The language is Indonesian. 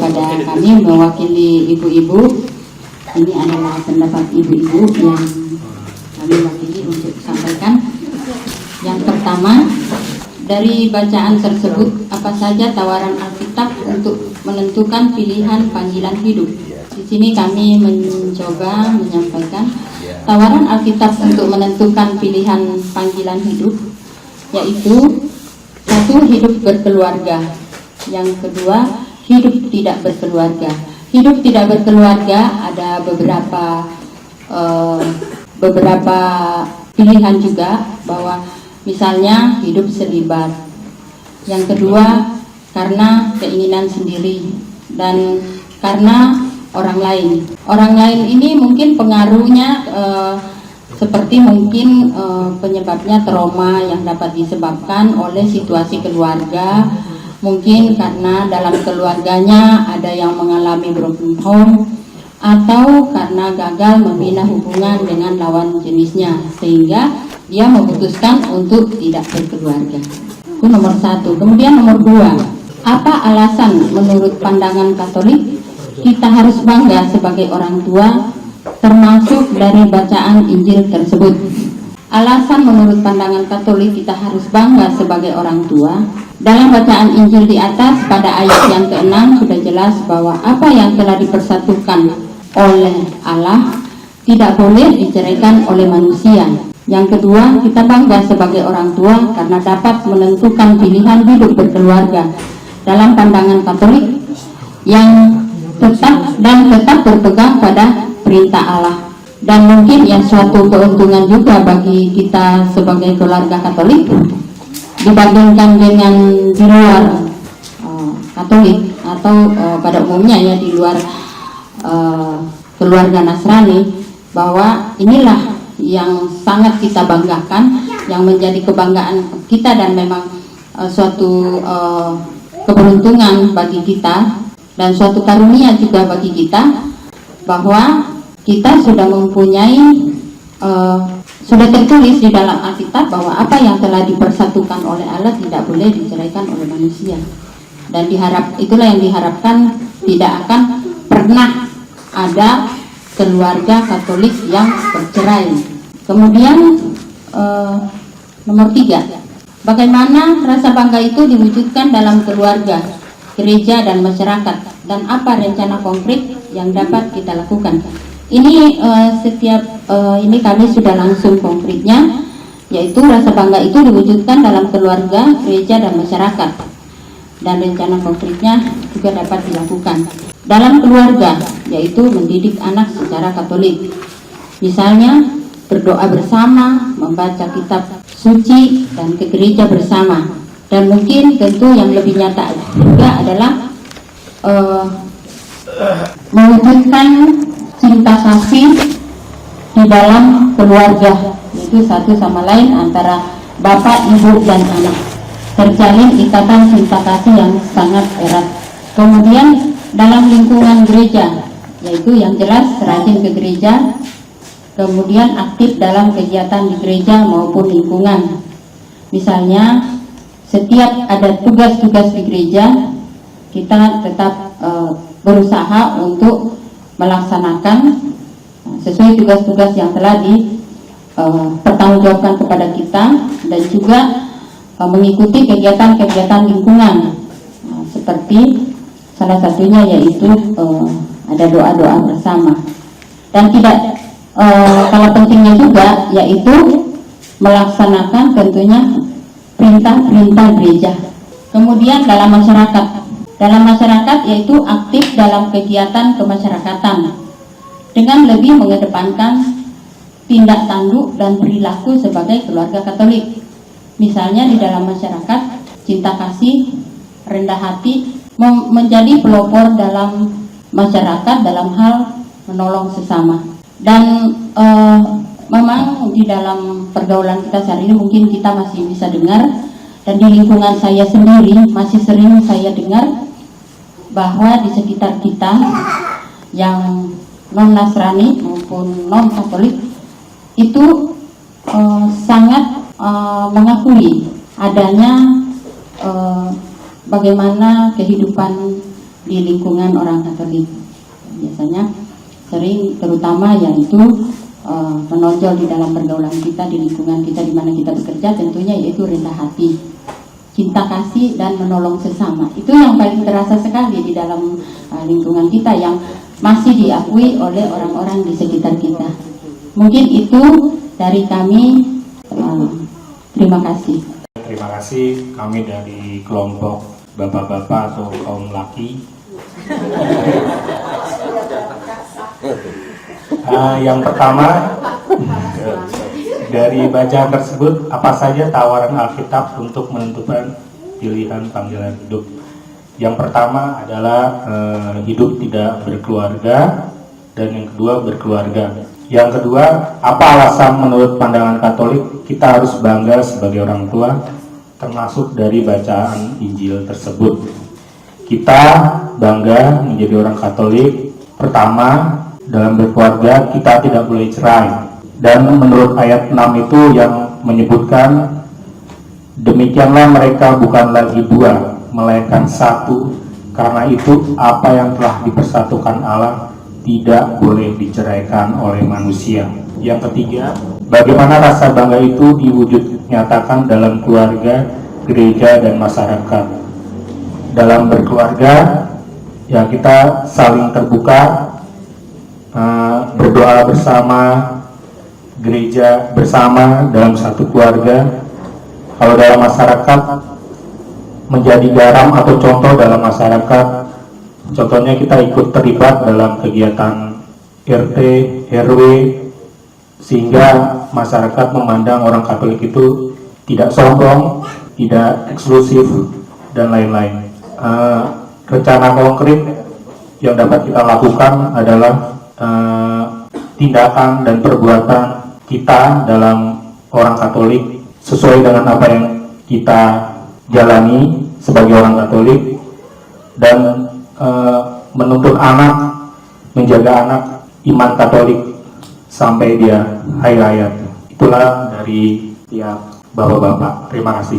kepada kami mewakili ibu-ibu. Ini adalah pendapat ibu-ibu yang kami wakili untuk sampaikan. Yang pertama, dari bacaan tersebut, apa saja tawaran Alkitab untuk menentukan pilihan panggilan hidup? Di sini kami mencoba menyampaikan tawaran Alkitab untuk menentukan pilihan panggilan hidup, yaitu satu, hidup berkeluarga. Yang kedua, hidup tidak berkeluarga. Hidup tidak berkeluarga ada beberapa pilihan juga, bahwa misalnya hidup selibat. Yang kedua, karena keinginan sendiri dan karena orang lain. Orang lain ini mungkin pengaruhnya seperti mungkin penyebabnya trauma yang dapat disebabkan oleh situasi keluarga. Mungkin karena dalam keluarganya ada yang mengalami broken home, atau karena gagal membina hubungan dengan lawan jenisnya sehingga dia memutuskan untuk tidak berkeluarga. Itu nomor satu. Kemudian nomor dua, apa alasan menurut pandangan Katolik kita harus bangga sebagai orang tua, termasuk dari bacaan Injil tersebut? Alasan menurut pandangan Katolik kita harus bangga sebagai orang tua, dalam bacaan Injil di atas pada ayat yang ke-6 sudah jelas bahwa apa yang telah dipersatukan oleh Allah tidak boleh diceraikan oleh manusia. Yang kedua, kita bangga sebagai orang tua karena dapat menentukan pilihan hidup berkeluarga dalam pandangan Katolik yang tetap berpegang pada perintah Allah. Dan mungkin yang suatu keuntungan juga bagi kita sebagai keluarga Katolik dibandingkan dengan di luar Katolik atau pada umumnya ya di luar keluarga Nasrani, bahwa inilah yang sangat kita banggakan, yang menjadi kebanggaan kita dan memang suatu keberuntungan bagi kita dan suatu karunia juga bagi kita, bahwa kita sudah mempunyai sudah tertulis di dalam Alkitab bahwa apa yang telah dipersatukan oleh Allah tidak boleh diceraikan oleh manusia. Dan itulah yang diharapkan, tidak akan pernah ada keluarga Katolik yang bercerai. Kemudian nomor 3, bagaimana rasa bangga itu diwujudkan dalam keluarga, gereja dan masyarakat, dan apa rencana konkret yang dapat kita lakukan? Ini ini kami sudah langsung konkretnya, yaitu rasa bangga itu diwujudkan dalam keluarga, gereja dan masyarakat, dan rencana konkretnya juga dapat dilakukan dalam keluarga, yaitu mendidik anak secara Katolik, misalnya berdoa bersama, membaca kitab suci, dan ke gereja bersama. Dan mungkin tentu yang lebih nyata juga adalah mewujudkan cinta kasih di dalam keluarga, yaitu satu sama lain antara bapak, ibu, dan anak, terjalin ikatan cinta kasih yang sangat erat. Kemudian dalam lingkungan gereja, yaitu yang jelas rajin ke gereja, kemudian aktif dalam kegiatan di gereja maupun lingkungan. Misalnya setiap ada tugas-tugas di gereja, kita tetap berusaha untuk melaksanakan sesuai tugas-tugas yang telah dipertanggungjawabkan kepada kita, dan juga mengikuti kegiatan-kegiatan lingkungan, seperti salah satunya yaitu ada doa-doa bersama. Dan tidak kalah pentingnya juga yaitu melaksanakan tentunya perintah-perintah gereja. Kemudian dalam masyarakat yaitu aktif dalam kegiatan kemasyarakatan dengan lebih mengedepankan tindak tanduk dan perilaku sebagai keluarga Katolik. Misalnya di dalam masyarakat, cinta kasih, rendah hati menjadi pelopor dalam masyarakat dalam hal menolong sesama. Dan memang di dalam pergaulan kita saat ini mungkin kita masih bisa dengar, dan di lingkungan saya sendiri masih sering saya dengar bahwa di sekitar kita yang non Nasrani maupun non Katolik itu sangat mengakui adanya bagaimana kehidupan di lingkungan orang Katolik. Biasanya sering, terutama yaitu menonjol di dalam pergaulan kita, di lingkungan kita di mana kita bekerja, tentunya yaitu rendah hati, cinta kasih, dan menolong sesama. Itu yang paling terasa sekali di dalam lingkungan kita yang masih diakui oleh orang-orang di sekitar kita. Mungkin itu dari kami. Terima kasih. Terima kasih, kami dari kelompok bapak-bapak atau kaum laki. Yang pertama, dari bacaan tersebut, apa saja tawaran Alkitab untuk menentukan pilihan panggilan hidup? Yang pertama adalah hidup tidak berkeluarga, dan yang kedua berkeluarga. Yang kedua, apa alasan menurut pandangan Katolik kita harus bangga sebagai orang tua, termasuk dari bacaan Injil tersebut? Kita bangga menjadi orang Katolik. Pertama, dalam berkeluarga kita tidak boleh cerai. Dan menurut ayat 6 itu yang menyebutkan, demikianlah mereka bukan lagi dua, melainkan satu. Karena itu apa yang telah dipersatukan Allah tidak boleh diceraikan oleh manusia. Yang ketiga, bagaimana rasa bangga itu diwujud nyatakan dalam keluarga, gereja, dan masyarakat. Dalam berkeluarga, ya kita saling terbuka, berdoa bersama, gereja bersama dalam satu keluarga. Kalau dalam masyarakat, menjadi garam atau contoh dalam masyarakat. Contohnya kita ikut terlibat dalam kegiatan RT, RW, sehingga masyarakat memandang orang Katolik itu tidak sombong, tidak eksklusif, dan lain-lain. Rencana konkret yang dapat kita lakukan adalah tindakan dan perbuatan kita dalam orang Katolik sesuai dengan apa yang kita jalani sebagai orang Katolik, dan menuntut anak, menjaga anak iman Katolik sampai dia akhir hayat. Itulah dari tiap bapak-bapak. Terima kasih.